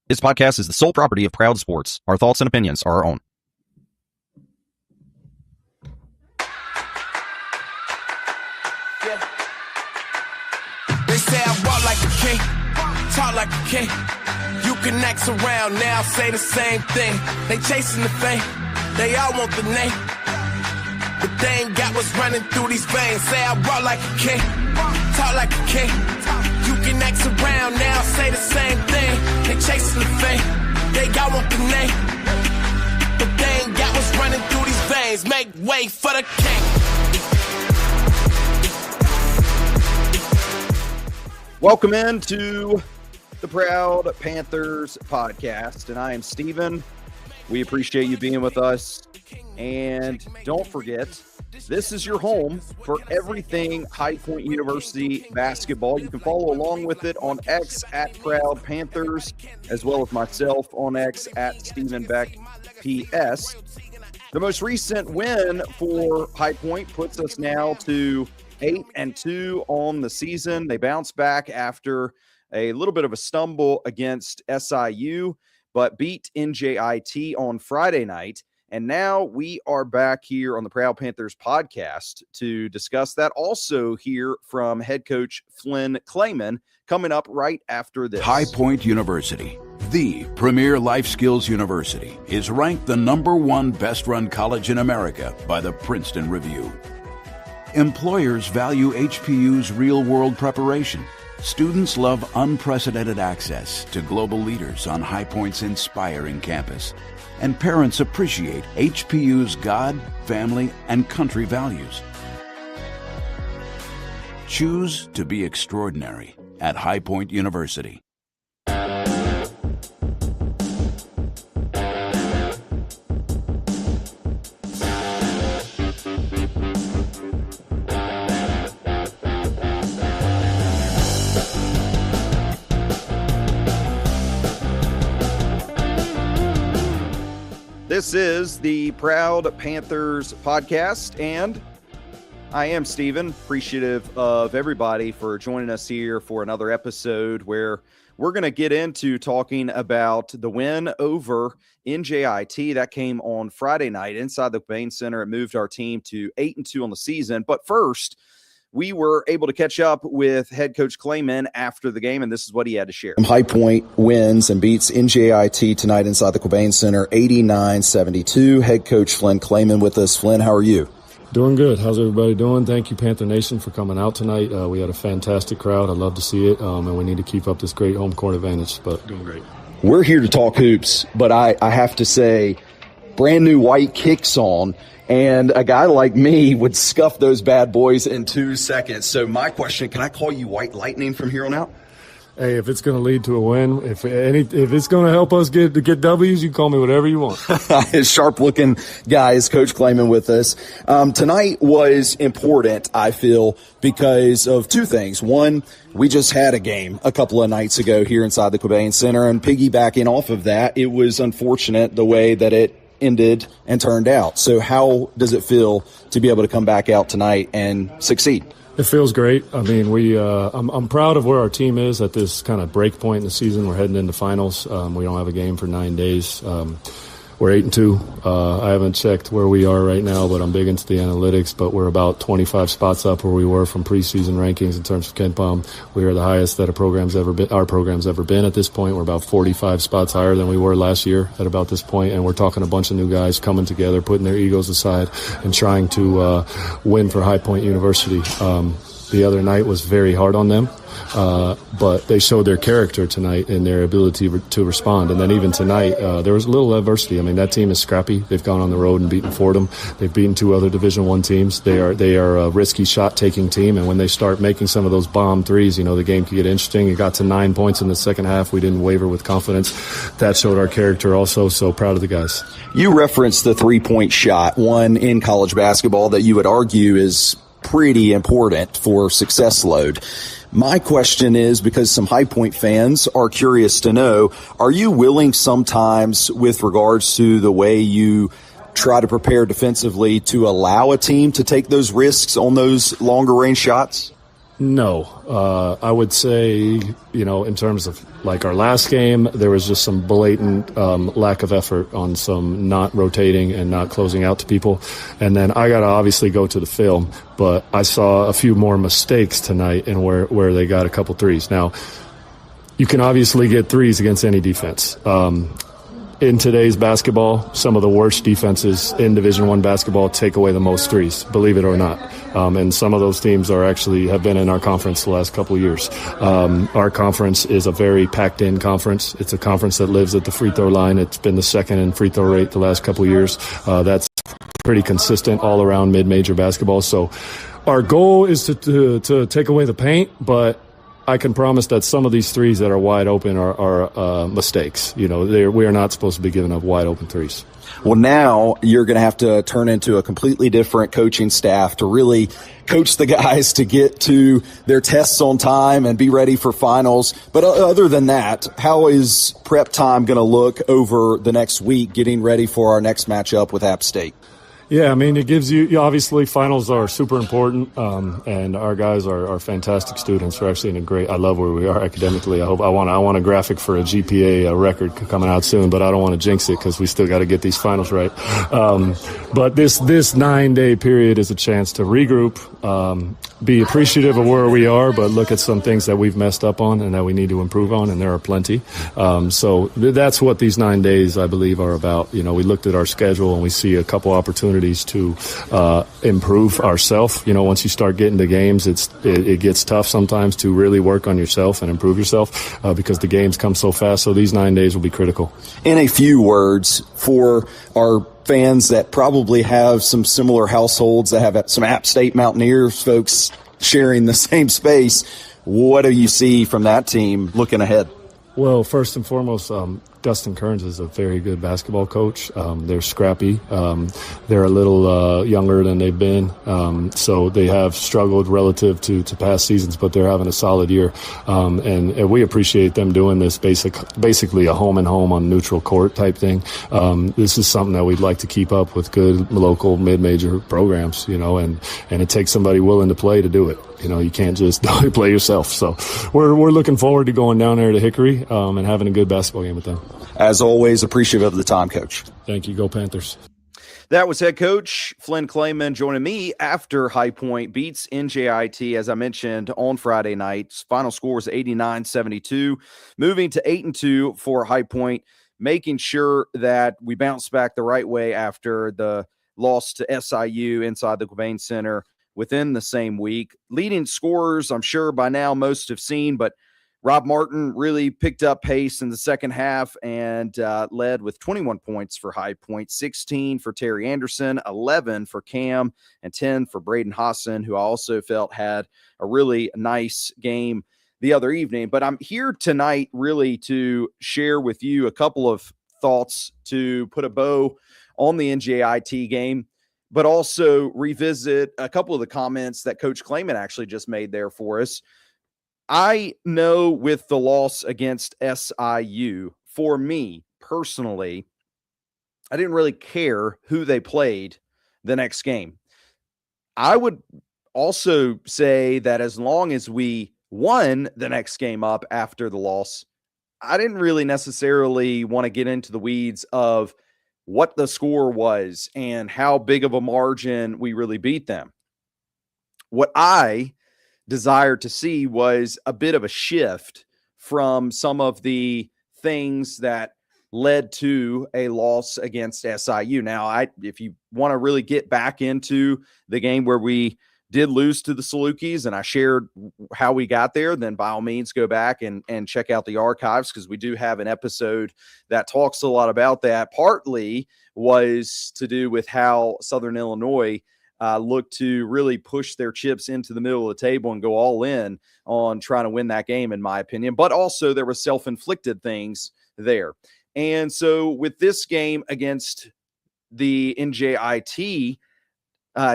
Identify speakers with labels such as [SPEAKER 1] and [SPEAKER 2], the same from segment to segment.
[SPEAKER 1] This podcast is the sole property of Proud Sports. Our thoughts and opinions are our own.
[SPEAKER 2] Yeah. They say I walk like a king, talk like a king. You can act around now, say the same thing. They chasing the fame, they all want the name. But they ain't got what's running through these veins. Say I walk like a king, talk like a king. You can act around now, say the same thing. They chasing the fame, they got want the name. But they ain't got what's running through these veins. Make way for the king.
[SPEAKER 3] Welcome into the Proud Panthers podcast, and I am Steven. We appreciate you being with us, and don't forget, this is your home for everything High Point University basketball. You can follow along with it on X at Proud Panthers, as well as myself on X at Stephen Beck PS. The most recent win for High Point puts us now to 8-2 on the season. They bounced back after a little bit of a stumble against SIU, but beat NJIT on Friday night. And now we are back here on the Proud Panthers podcast to discuss that. Also hear from head coach Flynn Clayman coming up right after this.
[SPEAKER 4] High Point University, the premier life skills university, is ranked the #1 best-run college in America by the Princeton Review. Employers value HPU's real-world preparation. Students love unprecedented access to global leaders on High Point's inspiring campus. And parents appreciate HPU's God, family, and country values. Choose to be extraordinary at High Point University.
[SPEAKER 3] This is the Proud Panthers podcast, and I am Steven, appreciative of everybody for joining us here for another episode where we're going to get into talking about the win over NJIT. That came on Friday night inside the Bain Center. It moved our team to 8-2 on the season. But first, we were able to catch up with head coach Clayman after the game, and this is what he had to share.
[SPEAKER 5] High Point wins and beats NJIT tonight inside the Quabain Center, 89-72. Head coach Flynn Clayman with us. Flynn, how are you?
[SPEAKER 6] Doing good. How's everybody doing? Thank you, Panther Nation, for coming out tonight. We had a fantastic crowd. I love to see it, and we need to keep up this great home court advantage, but doing great.
[SPEAKER 5] We're here to talk hoops, but I have to say, brand new white kicks on, and a guy like me would scuff those bad boys in 2 seconds. So my question, can I call you White Lightning from here on out?
[SPEAKER 6] Hey, if it's going to lead to a win, if it's going to help us get W's, you can call me whatever you want.
[SPEAKER 5] Sharp-looking guys, Coach Clayman with us. Tonight was important, I feel, because of two things. One, we just had a game a couple of nights ago here inside the Quabain Center, and piggybacking off of that, it was unfortunate the way that it ended and turned out. So how does it feel to be able to come back out tonight and succeed?
[SPEAKER 6] It feels great. I mean, I'm proud of where our team is at this kind of break point in the season. We're heading into finals. We don't have a game for 9 days. We're 8-2. I haven't checked where we are right now, but I'm big into the analytics. But we're about 25 spots up where we were from preseason rankings in terms of KenPom. We are the highest that our program's ever been at this point. We're about 45 spots higher than we were last year at about this point, and we're talking a bunch of new guys coming together, putting their egos aside, and trying to win for High Point University. The other night was very hard on them, but they showed their character tonight and their ability to respond. And then even tonight, there was a little adversity. I mean, that team is scrappy. They've gone on the road and beaten Fordham. They've beaten 2 other Division I teams. They are a risky shot-taking team, and when they start making some of those bomb threes, the game can get interesting. It got to 9 points in the second half. We didn't waver with confidence. That showed our character also, so proud of the guys.
[SPEAKER 5] You referenced the three-point shot, one in college basketball that you would argue is pretty important for success load. My question is, because some High Point fans are curious to know, are you willing sometimes with regards to the way you try to prepare defensively to allow a team to take those risks on those longer range shots?
[SPEAKER 6] No, I would say, in terms of like our last game, there was just some blatant lack of effort on some not rotating and not closing out to people. And then I got to obviously go to the film, but I saw a few more mistakes tonight and where they got a couple threes. Now, you can obviously get threes against any defense. In today's basketball, some of the worst defenses in Division I basketball take away the most threes, believe it or not. And some of those teams have been in our conference the last couple of years. Our conference is a very packed-in conference. It's a conference that lives at the free throw line. It's been the second in free throw rate the last couple of years. That's pretty consistent all around mid-major basketball. So our goal is to take away the paint, but I can promise that some of these threes that are wide open are mistakes. We are not supposed to be giving up wide open threes.
[SPEAKER 5] Well, now you're going to have to turn into a completely different coaching staff to really coach the guys to get to their tests on time and be ready for finals. But other than that, how is prep time going to look over the next week getting ready for our next matchup with App State?
[SPEAKER 6] Yeah, I mean, it gives you obviously finals are super important, and our guys are fantastic students. We're actually I love where we are academically. I want a graphic for a GPA record coming out soon, but I don't want to jinx it because we still got to get these finals right. But this 9-day period is a chance to regroup, be appreciative of where we are, but look at some things that we've messed up on and that we need to improve on, and there are plenty. So that's what these 9 days, I believe, are about. We looked at our schedule and we see a couple opportunities to improve ourselves. Once you start getting to games, it gets tough sometimes to really work on yourself and improve yourself because the games come so fast. So these 9 days will be critical.
[SPEAKER 5] In a few words, for our fans that probably have some similar households, that have some App State Mountaineers folks sharing the same space, what do you see from that team looking ahead?
[SPEAKER 6] Well, first and foremost, Dustin Kearns is a very good basketball coach. They're scrappy. They're a little younger than they've been, so they have struggled relative to past seasons, but they're having a solid year. And we appreciate them doing this basically a home and home on neutral court type thing. This is something that we'd like to keep up with good local mid-major programs, and it takes somebody willing to play to do it. You can't just play yourself. So we're looking forward to going down there to Hickory and having a good basketball game with them.
[SPEAKER 5] As always, appreciative of the time, Coach.
[SPEAKER 6] Thank you. Go Panthers.
[SPEAKER 3] That was head coach Flynn Clayman joining me after High Point beats NJIT, as I mentioned, on Friday night. Final score was 89-72, moving to 8-2 for High Point, making sure that we bounce back the right way after the loss to SIU inside the Quabain Center within the same week. Leading scorers, I'm sure by now most have seen, but Rob Martin really picked up pace in the second half and led with 21 points for High Point, 16 for Terry Anderson, 11 for Cam, and 10 for Braden Hassan, who I also felt had a really nice game the other evening. But I'm here tonight really to share with you a couple of thoughts to put a bow on the NJIT game, but also revisit a couple of the comments that Coach Clayman actually just made there for us. I know with the loss against SIU, for me personally, I didn't really care who they played the next game. I would also say that as long as we won the next game up after the loss, I didn't really necessarily want to get into the weeds of what the score was and how big of a margin we really beat them. What I desired to see was a bit of a shift from some of the things that led to a loss against SIU. Now, if you want to really get back into the game where we did lose to the Salukis, and I shared how we got there, then by all means go back and check out the archives, because we do have an episode that talks a lot about that. Partly was to do with how Southern Illinois look to really push their chips into the middle of the table and go all in on trying to win that game, in my opinion. But also there were self-inflicted things there. And so with this game against the NJIT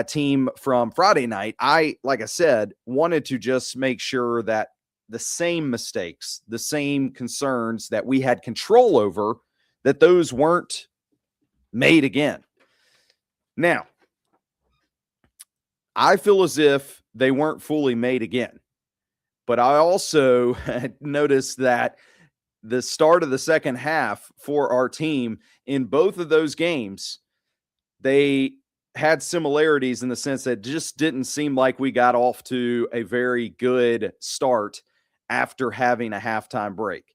[SPEAKER 3] team from Friday night, like I said, wanted to just make sure that the same mistakes, the same concerns that we had control over, that those weren't made again. Now, I feel as if they weren't fully made again. But I also noticed that the start of the second half for our team in both of those games, they had similarities in the sense that it just didn't seem like we got off to a very good start after having a halftime break.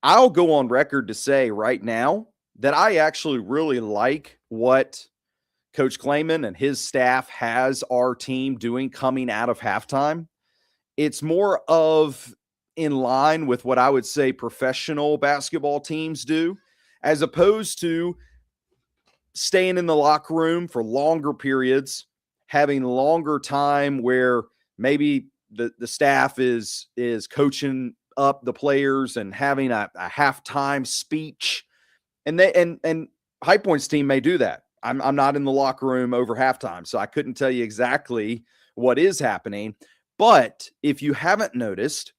[SPEAKER 3] I'll go on record to say right now that I actually really like what Coach Clayman and his staff has our team doing coming out of halftime. It's more of in line with what I would say professional basketball teams do, as opposed to staying in the locker room for longer periods, having longer time where maybe the staff is coaching up the players and having a halftime speech. And High Point's team may do that. I'm not in the locker room over halftime, so I couldn't tell you exactly what is happening. But if you haven't noticed,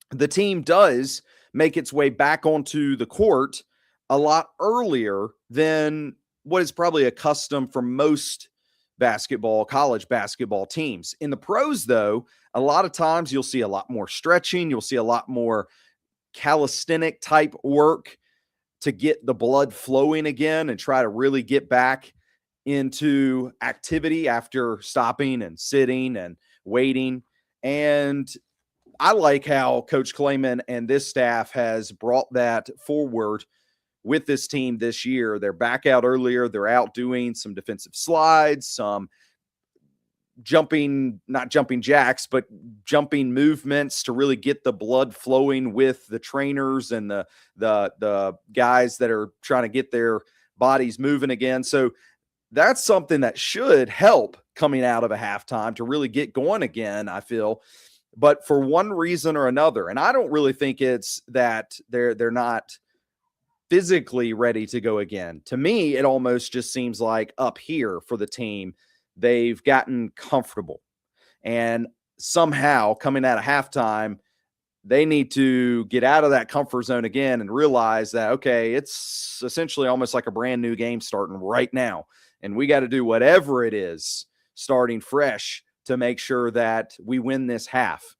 [SPEAKER 3] the team does make its way back onto the court a lot earlier than what is probably a custom for most college basketball teams. In the pros, though, a lot of times you'll see a lot more stretching. You'll see a lot more calisthenic type work to get the blood flowing again and try to really get back into activity after stopping and sitting and waiting. And I like how Coach Clayman and this staff has brought that forward with this team this year. They're back out earlier. They're out doing some defensive slides, some not jumping jacks, but jumping movements to really get the blood flowing with the trainers and the guys that are trying to get their bodies moving again. So that's something that should help coming out of a halftime to really get going again, I feel. But for one reason or another, and I don't really think it's that they're not physically ready to go again. To me, it almost just seems like up here for the team, they've gotten comfortable. And somehow coming out of halftime, they need to get out of that comfort zone again and realize that, okay, it's essentially almost like a brand new game starting right now. And we got to do whatever it is starting fresh to make sure that we win this half.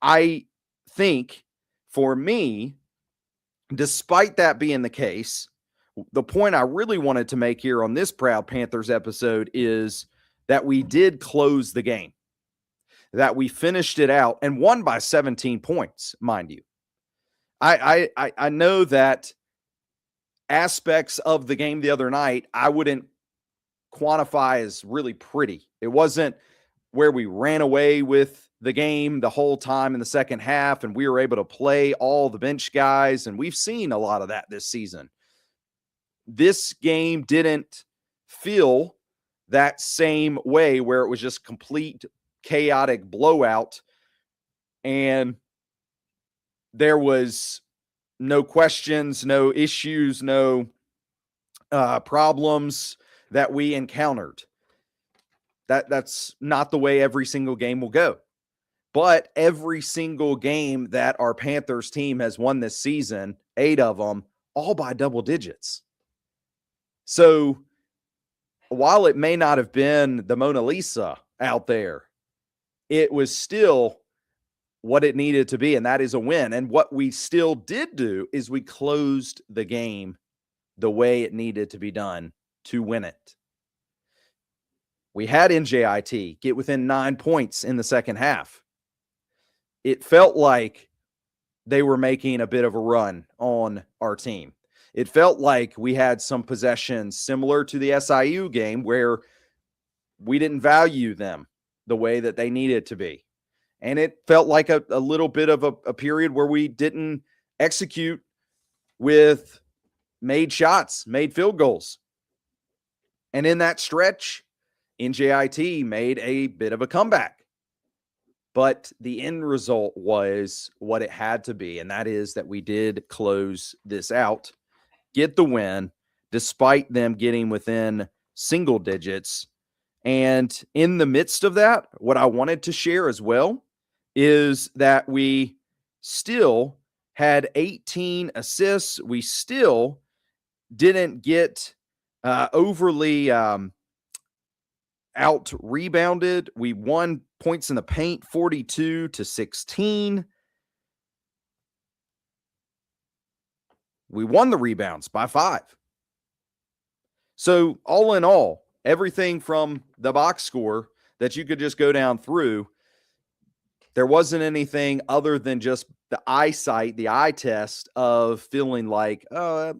[SPEAKER 3] I think for me, despite that being the case, the point I really wanted to make here on this Proud Panthers episode is that we did close the game, that we finished it out and won by 17 points, mind you. I know that aspects of the game the other night I wouldn't quantify as really pretty. It wasn't where we ran away with the game the whole time in the second half and we were able to play all the bench guys, and we've seen a lot of that this season. This game didn't feel that same way where it was just complete chaotic blowout and there was no questions, no issues, no problems that we encountered. That's not the way every single game will go. But every single game that our Panthers team has won this season, 8 of them, all by double digits. So while it may not have been the Mona Lisa out there, it was still what it needed to be, and that is a win. And what we still did do is we closed the game the way it needed to be done to win it. We had NJIT get within 9 points in the second half. It felt like they were making a bit of a run on our team. It felt like we had some possessions similar to the SIU game where we didn't value them the way that they needed to be. And it felt like a little bit of a period where we didn't execute with made shots, made field goals. And in that stretch, NJIT made a bit of a comeback. But the end result was what it had to be, and that is that we did close this out, get the win, despite them getting within single digits. And in the midst of that, what I wanted to share as well is that we still had 18 assists. We still didn't get overly out-rebounded. We won Points in the paint, 42-16. We won the rebounds by 5. So all in all, everything from the box score that you could just go down through, there wasn't anything other than just the eyesight, the eye test of feeling like, oh,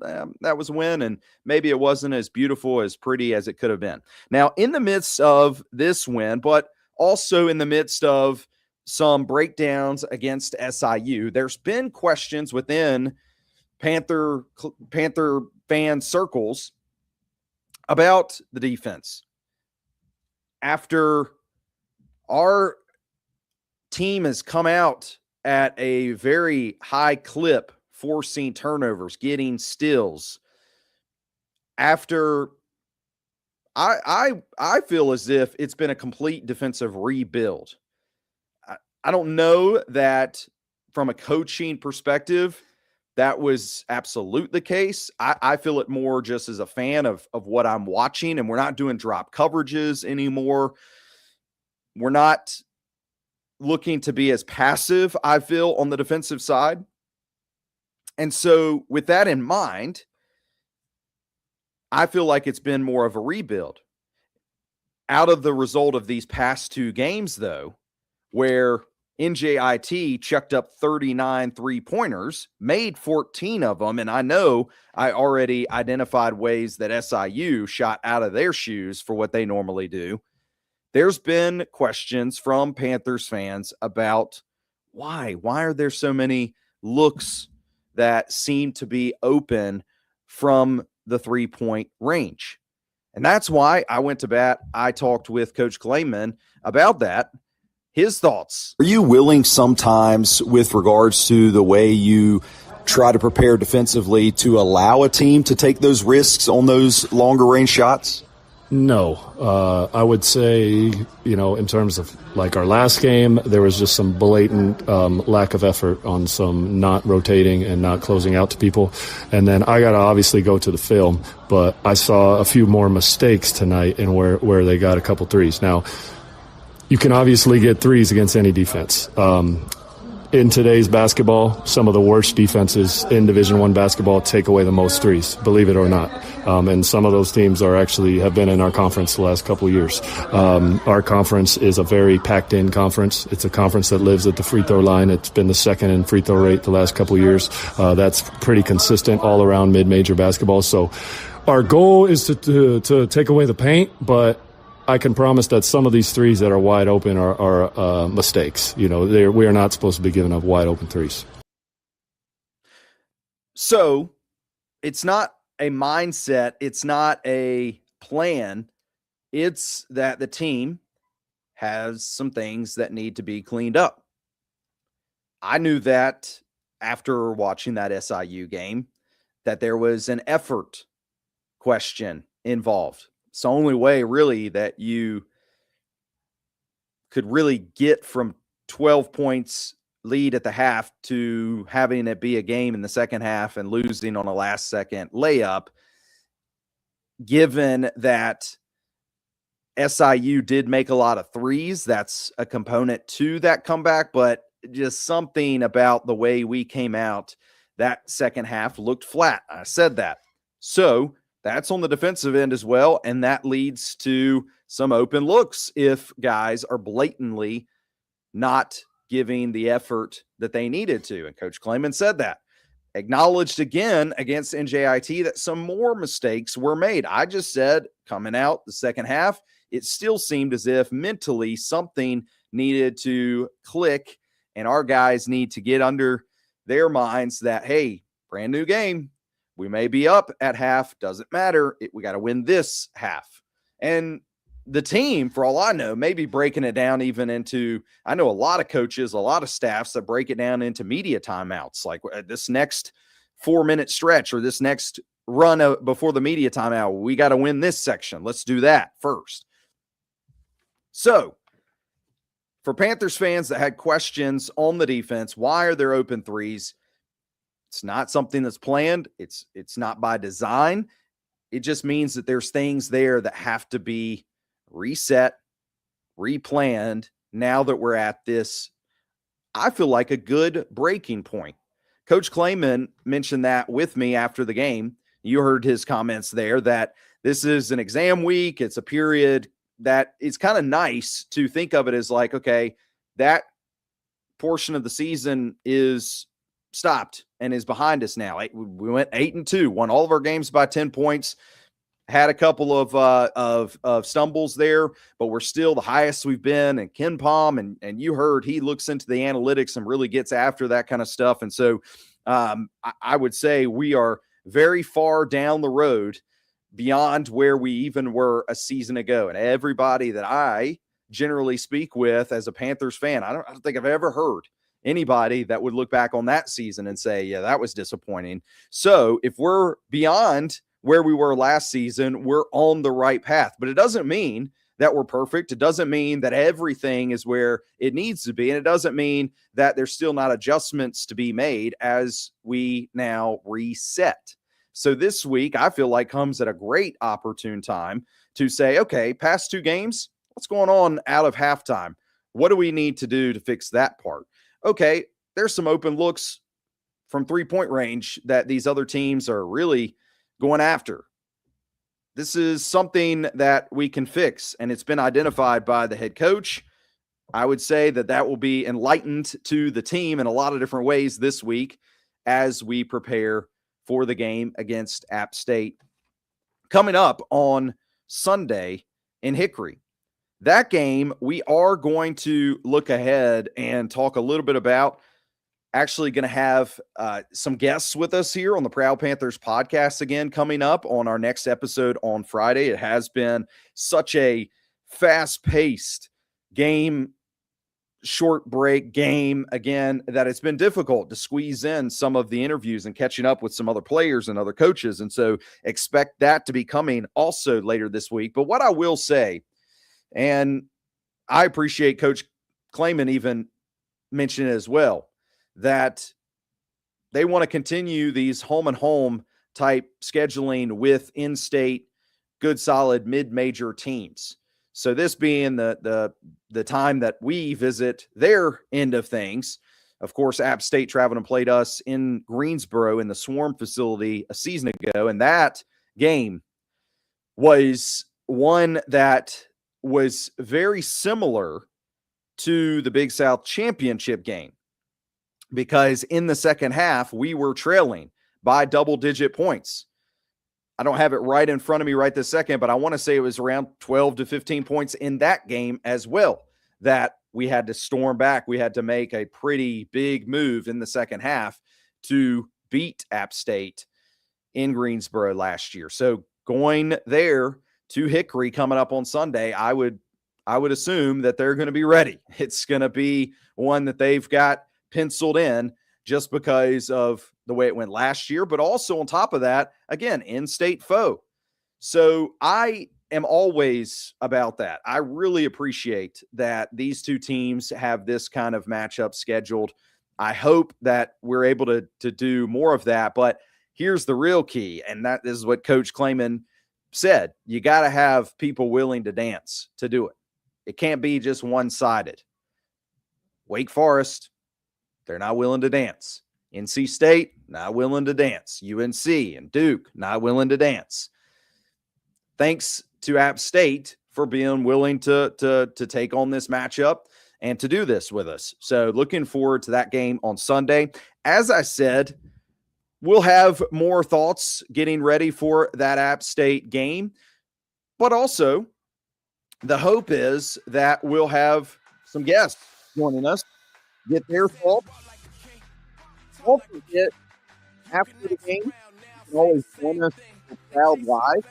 [SPEAKER 3] that was a win, and maybe it wasn't as beautiful, as pretty as it could have been. Now, in the midst of this win, but also in the midst of some breakdowns against SIU, there's been questions within Panther fan circles about the defense. After our team has come out at a very high clip, forcing turnovers, getting steals, after I feel as if it's been a complete defensive rebuild. I don't know that from a coaching perspective that was absolute the case. I feel it more just as a fan of what I'm watching, and we're not doing drop coverages anymore. We're not looking to be as passive, I feel, on the defensive side. And so with that in mind, I feel like it's been more of a rebuild. Out of the result of these past 2 games, though, where NJIT chucked up 39 3-pointers, made 14 of them, and I know I already identified ways that SIU shot out of their shoes for what they normally do. There's been questions from Panthers fans about why are there so many looks that seem to be open from the 3-point range? And that's why I went to bat. I talked with Coach Clayman about that. His thoughts.
[SPEAKER 5] Are you willing sometimes, with regards to the way you try to prepare defensively, to allow a team to take those risks on those longer range shots?
[SPEAKER 6] No, I would say, in terms of like our last game, there was just some blatant lack of effort on some not rotating and not closing out to people. And then I got to obviously go to the film, but I saw a few more mistakes tonight in where they got a couple threes. Now, you can obviously get threes against any defense. In today's basketball, some of the worst defenses in Division I basketball take away the most threes, believe it or not. And some of those teams have been in our conference the last couple of years. Our conference is a very packed-in conference. It's a conference that lives at the free throw line. It's been the second in free throw rate the last couple of years. That's pretty consistent all around mid-major basketball. So our goal is to take away the paint, but I can promise that some of these threes that are wide open are mistakes. We are not supposed to be giving up wide open threes.
[SPEAKER 3] So it's not a mindset. It's not a plan. It's that the team has some things that need to be cleaned up. I knew that after watching that SIU game, that there was an effort question involved. It's the only way really that you could really get from 12 points lead at the half to having it be a game in the second half and losing on a last second layup, given that SIU did make a lot of threes. That's a component to that comeback, but just something about the way we came out that second half looked flat. I said that. So that's on the defensive end as well, and that leads to some open looks if guys are blatantly not giving the effort that they needed to. And Coach Clayman said that. Acknowledged again against NJIT that some more mistakes were made. I just said coming out the second half, it still seemed as if mentally something needed to click, and our guys need to get under their minds that, hey, brand new game. We may be up at half. Doesn't matter. We got to win this half. And the team, for all I know, may be breaking it down even into, I know a lot of coaches, a lot of staffs that break it down into media timeouts, like this next 4-minute stretch or this next run before the media timeout. We got to win this section. Let's do that first. So for Panthers fans that had questions on the defense, why are there open threes? It's not something that's planned. It's not by design. It just means that there's things there that have to be reset, replanned, now that we're at this, I feel like a good breaking point. Coach Clayman mentioned that with me after the game. You heard his comments there that this is an exam week. It's a period that it's kind of nice to think of it as like, okay, that portion of the season is stopped and is behind us now. We went 8-2, won all of our games by 10 points, had a couple of stumbles there, but we're still the highest we've been. And Ken Palm, and you heard he looks into the analytics and really gets after that kind of stuff. And so I would say we are very far down the road beyond where we even were a season ago. And everybody that I generally speak with as a Panthers fan, I don't think I've ever heard anybody that would look back on that season and say, yeah, that was disappointing. So if we're beyond where we were last season, we're on the right path. But it doesn't mean that we're perfect. It doesn't mean that everything is where it needs to be. And it doesn't mean that there's still not adjustments to be made as we now reset. So this week, I feel like comes at a great opportune time to say, okay, past 2 games, what's going on out of halftime? What do we need to do to fix that part? Okay, there's some open looks from 3-point range that these other teams are really going after. This is something that we can fix, and it's been identified by the head coach. I would say that will be enlightened to the team in a lot of different ways this week as we prepare for the game against App State coming up on Sunday in Hickory. That game, we are going to look ahead and talk a little bit about. Actually going to have some guests with us here on the Proud Panthers podcast again coming up on our next episode on Friday. It has been such a fast-paced game, short break game again, that it's been difficult to squeeze in some of the interviews and catching up with some other players and other coaches. And so expect that to be coming also later this week. But what I will say, and I appreciate Coach Clayman even mentioned it as well, that they want to continue these home and home type scheduling with in-state, good, solid, mid-major teams. So this being the time that we visit their end of things. Of course, App State traveled and played us in Greensboro in the Swarm facility a season ago, and that game was one that was very similar to the Big South Championship game, because in the second half, we were trailing by double-digit points. I don't have it right in front of me right this second, but I want to say it was around 12 to 15 points in that game as well that we had to storm back. We had to make a pretty big move in the second half to beat App State in Greensboro last year. So going there to Hickory coming up on Sunday, I would assume that they're going to be ready. It's going to be one that they've got penciled in just because of the way it went last year, but also on top of that, again, in-state foe. So I am always about that. I really appreciate that these two teams have this kind of matchup scheduled. I hope that we're able to do more of that, but here's the real key, and that is what Coach Clayman said. You got to have people willing to dance to do it. It can't be just one-sided. Wake Forest, they're not willing to dance. NC State, not willing to dance. UNC and Duke, not willing to dance. Thanks to App State for being willing to take on this matchup and to do this with us. So looking forward to that game on Sunday. As I said, we'll have more thoughts getting ready for that App State game, but also the hope is that we'll have some guests joining us, get their thoughts. Don't forget, after the game, you can always join us for Proud Live.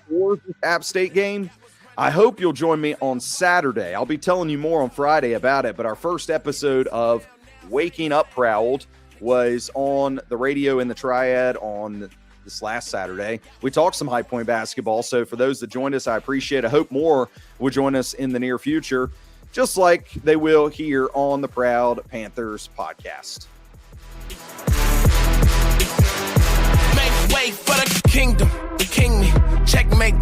[SPEAKER 3] For this App State game, I hope you'll join me on Saturday. I'll be telling you more on Friday about it, but our first episode of Waking Up Proud was on the radio in the Triad on this last Saturday. We talked some High Point basketball, so for those that joined us, I appreciate it. I hope more will join us in the near future, just like they will here on the Proud Panthers podcast.
[SPEAKER 2] Make way for the kingdom, king me, checkmate.